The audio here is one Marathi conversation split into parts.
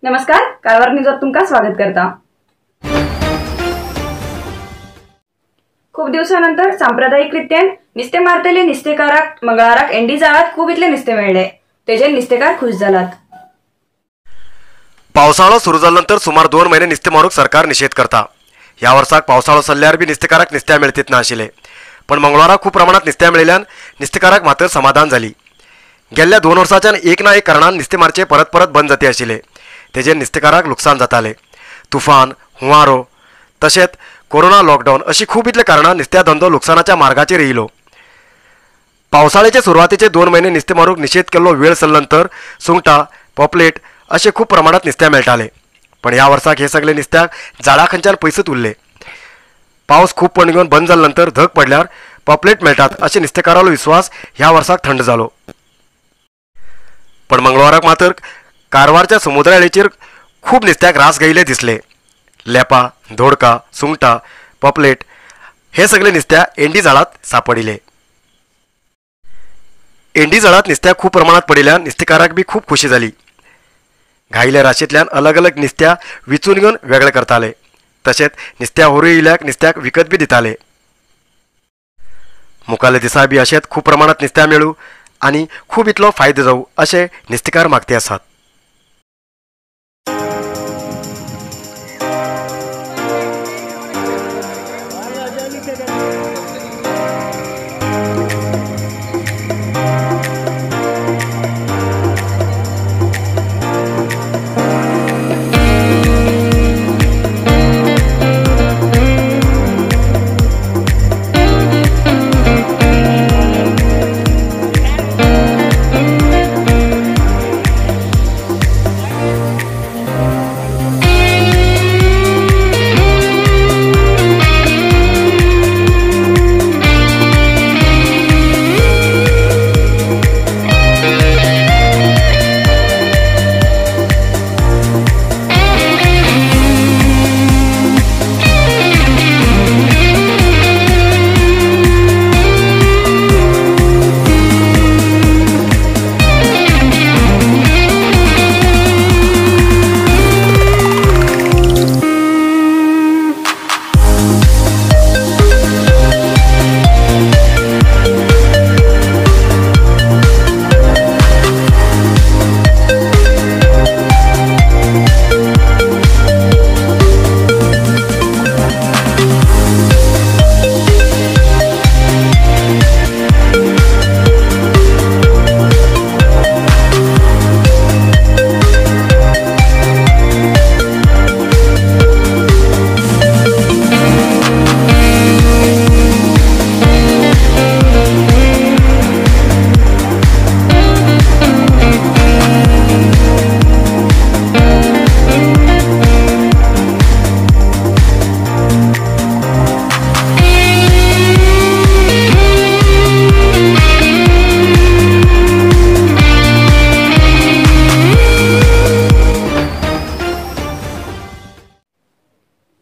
नमस्कार, कारवार न्यूजात तुमका स्वागत करता। खूप दिवसानंतर सांप्रदायिकरित्यान निस्ते मारतेले निस्तेकाराक मंगळाराक एंडी जाळात खूप इतले निस्ते मेळले, तेजेर निस्तेकार खुश जालात। पावसाळो सुरू जाल्यानंतर सुमार 2 महिने निस्ते मारूक सरकार निषेध करता। ह्या वर्साक पावसाळो चल्ल्यार बी निस्तेकाराक निस्त्या मेळतीत नाशिल्ले, पण मंगळवाराक खूप प्रमाणात निस्त्या मेळिल्ल्यान निस्तेकाराक मात्र समाधान जाली। गेल्ल्या 2 वर्सांच्यान एक ना एक कारणान निस्ते मारचे परत परत बंद जाती आशिल्ले, तेजेर निस्तेकाराक लुकसाण जाताले। तुफान, हुंवारो तशेंच कोरोना लॉकडाऊन अशी खूप इतले कारणां निस्त्या धंदो लुकसानाच्या मार्गाचेर येयलो। पावसाळ्याचे सुरवातीचे 2 महिने निस्ते मारूक निषेध केल्लो वेळ सरल्यानंतर सुंगटां, पॉपलेट असे खूप प्रमाणात निस्त्या मेळटाले, पण ह्या वर्साक हे सगळे निस्त्याक झाडां खंयच्यान पयसत उरले। पावस खूप पडून बंद जाल्यानंतर धग पडल्यार पॉपलेट मेळटात अशें निस्तेकारालो विश्वास ह्या वर्साक थंड जालो। पण मंगळवाराक मात्र कारवारच्या समुद्राळेचेर खूप निस्त्याक रास गायिल्ले दिसले। लेपा, धोडका, सुंगटां, पॉपलेट हे सगळे निस्त्या एंडी जाळात सापडिले। एंडी जाळात निस्त्या खूप प्रमाणात पडिल्ल्यान निस्तेकाराक बी खूप खुशी जाली। घायिल्ल्या राशेंतल्यान अलग अलग निस्त्या विचून घेवन वेगळे करताले, तशेंच निस्त्या होरू येयल्याक निस्त्याक विकत बी दिताले। मुखाल्ले दिसा बी अशेंच खूप प्रमाणात निस्त्या मेळू आनी खूप इतलो फायदो जावं अशें निस्तेकार मागते आसात।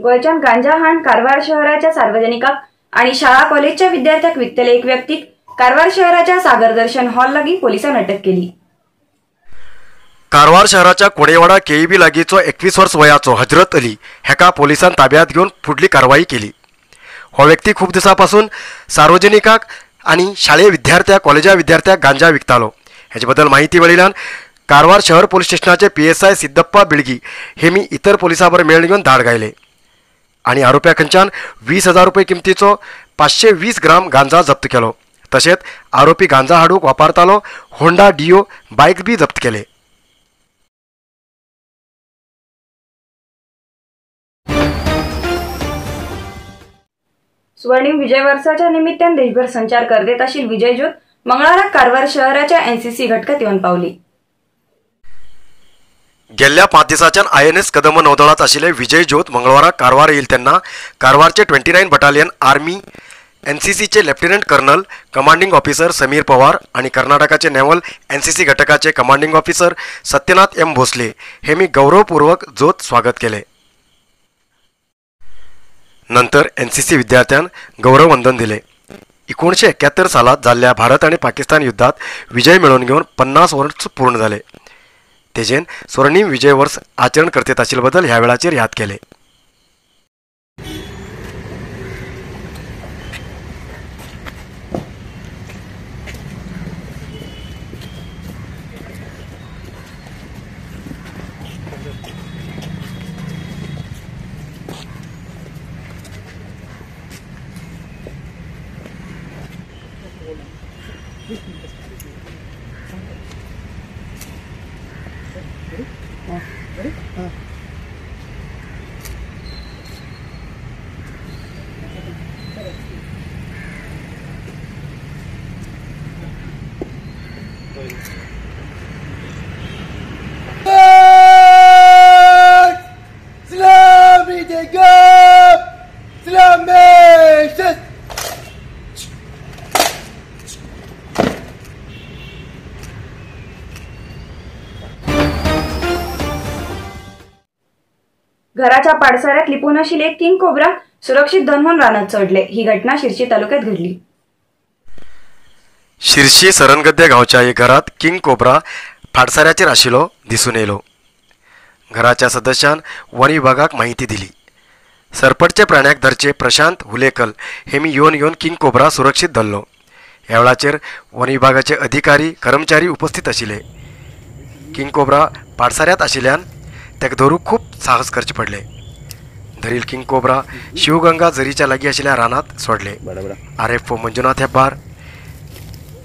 गोयच्यान गांजा हाण कारवार शहराच्या सार्वजनिकाक आणि शाळा कॉलेजच्या विद्यार्थ्याक विकतले एक व्यक्तीक कारवार शहराच्या सागर दर्शन हॉल लागीं पोलिसांनी अटक केली। कारवार शहराच्या कोणेवाडा केईबी लागींचो 21 वर्स वयाचो हजरत अली हेका पोलिसांन ताब्यात घेवन फुडली कारवाई केली। हो व्यक्ती खूप दिसांपासून सार्वजनिकाक आणि शाळेय विद्यार्थ्याक कॉलेजा विद्यार्थ्याक गांजा विकतालो। हेचे बद्दल माहिती मेळिल्ल्यान कारवार शहर पोलीस स्टेशनाचे PSI सिद्धप्पा बिळगी हेमी इतर पोलिसां बरोबर मेळ घेवन धाड गायले आणि आरोप्या खंयच्यान 20,000 रुपये किमतीचो 520 ग्राम गांजा जप्त केलो। तशेंच आरोपी गांजा हाडूक वापरतालो होंडा डिओ बायक बी जप्त केले। स्वर्णिम विजय वर्साच्या निमित्तान देशभर संचार करदेत आशिल्ली विजय ज्योत मंगळवाराक कारवार शहराच्या NCC घटकात येवन पावली। गेल्ल्या 5 दिसांच्यान INS कदंब नौदळात आशिल्ले विजय ज्योत मंगळवाराक कारवार येयले तेन्ना कारवारचे 29 बटालियन आर्मी NCCचे lieutenant colonel commanding officer Sameer Pawar आणि कर्नाटकाचे नेव्हल NCC घटकाचे commanding officer Satyanath M Bhosale हेमी गौरवपूर्वक ज्योत स्वागत केले। नंतर NCC विद्यार्थ्यांन गौरववंदन दिले। 1971 सालात जाल्ल्या भारत आणि पाकिस्तान युद्धात विजय मिळवून घेऊन 50 वर्ष पूर्ण झाले। तेजेन स्वर्णिम विजय वर्स आचरण करते आशिल्ले बद्दल ह्या वेळाचेर याद केले. घराच्या पाडसाऱ्यात लिपून असलेले एक किंग कोब्रा सुरक्षित धन म्हणून रानात चढले. ही घटना शिर्शी तालुक्यात घडली. शिर्शी सरनगद्दे गावच्या एक घरात किंग कोब्रा फाडसाऱ्याचेर आशिल्लो दिसून येयलो. घराच्या सदस्यान वन विभागाक माहिती दिली. सरपटचे प्राण्याक धरचे प्रशांत हुलेकल हेमी येवन किंग कोब्रा सुरक्षित धरलो. ह्या वेळाचेर वन विभागाचे अधिकारी कर्मचारी उपस्थित आशिल्ले. किंग कोब्रा पाडसाऱ्यात आशिल्ल्यान ताका धरूंक खूब साहस करचे पडले. धरील किंग कोब्रा शिवगंगा झरीच्या लागीं आशिल्ल्या रानात सोडले. RFO मंजुनाथ हेब्बार,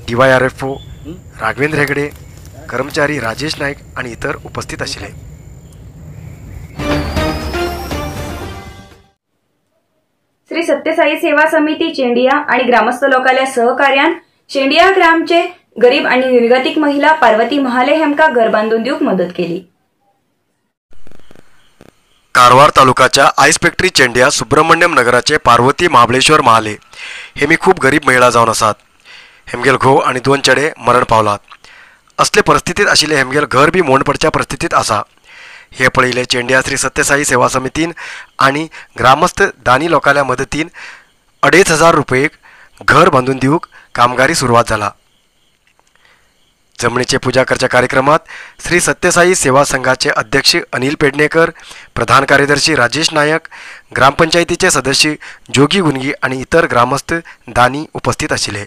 DYRFO राघवेंद्र हेगडे, कर्मचारी राजेश नाईक आणि इतर उपस्थित आशिल्ले. श्री सत्यसाई सेवा समिती चेंडिया आणि ग्रामस्थ लोकांच्या सहकार्यान चेंडिया ग्रामचे गरीब आणि निर्गतिक महिला पार्वती महाले हेमका घर बांधून दिवक मदत केली. कारवार तालुकाच्या आईस फॅक्टरी चेंडिया सुब्रमण्यम नगराचे पार्वती महाबळेश्वर महाले हेमी खूप गरीब महिला जावन आसात. हेमगेल घोव आणि 2 चेडे मरण पावलात. असले परिस्थितीत आशिल्ले हेमगेल घर बी मोड पडच्या परिस्थितीत आसा. हे पळयले चेंडिया श्री सत्यसाई सेवा समितीन आणि ग्रामस्थ दानी लोकांच्या मदतीन 2,500 रुपयेक घर बांधून दिवक कामगारी सुरुवात जाला. जमणीचे पूजा करच्या कार्यक्रमात श्री सत्यसाई सेवा संघाचे अध्यक्ष अनिल पेडणेकर, प्रधान कार्यदर्शी राजेश नायक, ग्रामपंचायतीचे सदस्य जोगी गुनगी आणि इतर ग्रामस्थ दानी उपस्थित आशिल्ले.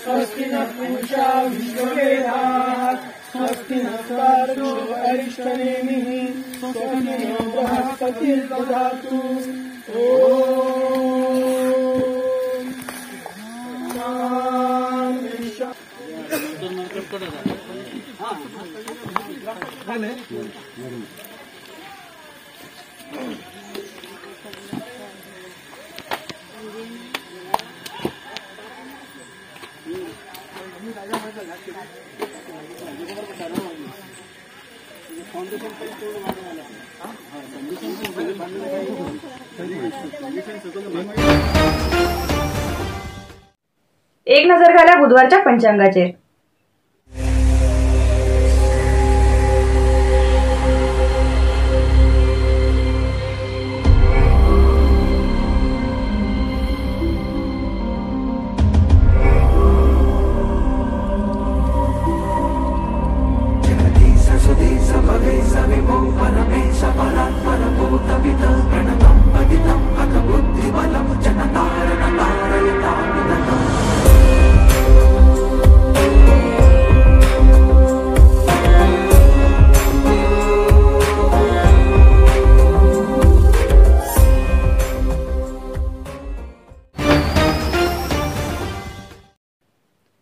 स्वस्ति न पूषा विश्ववेदाः स्वस्ति नस्तार्क्ष्यो अरिष्टनेमिः स्वस्ति नो बृहस्पतिर्दधातु. एक नजर घाल्या बुधवारच्या पंचांगाचेर.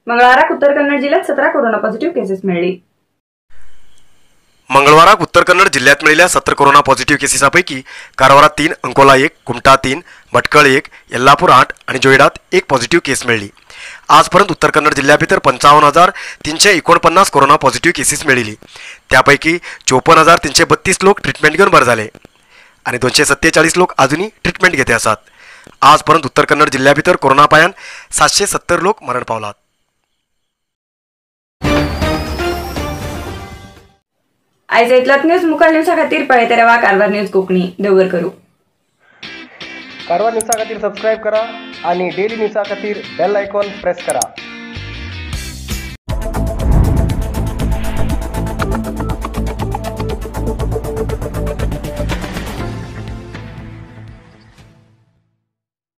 मंगळवाराक उत्तर कन्नड जिल्ह्यात 17 कोरोना पॉझिटिव्ह केसेस मिळाली. मंगळवाराक उत्तर कन्नड जिल्ह्यात मिळालेल्या 17 कोरोना पॉझिटिव्ह केसेसपैकी कारवारात 3, अंकोला 1, कुमटा 3, भटकळ 1, यल्लापूर 8 आणि जोईडात 1 पॉझिटिव्ह केस मिळाली. आजपर्यंत उत्तर कन्नड जिल्ह्या भितर 55,349 कोरोना पॉझिटिव्ह केसेस मिळाली. त्यापैकी 54,332 लोक ट्रीटमेंट घेऊन बरे झाले आणि 247 लोक अजूनही ट्रीटमेंट घेते आसात. आजपर्यंत उत्तर कन्नड जिल्ह्या भितर कोरोना पायान 770 लोक मरण पावलात. आयज इतलोच न्यूज. मुखेल न्यूजा खातीर पळयत रावा कारवार न्यूज कोंकणी. देवर करूं. कारवार न्यूजा खातीर सबस्क्राईब करा आणि डेली न्यूजा खातीर बेल आयकॉन प्रेस करा.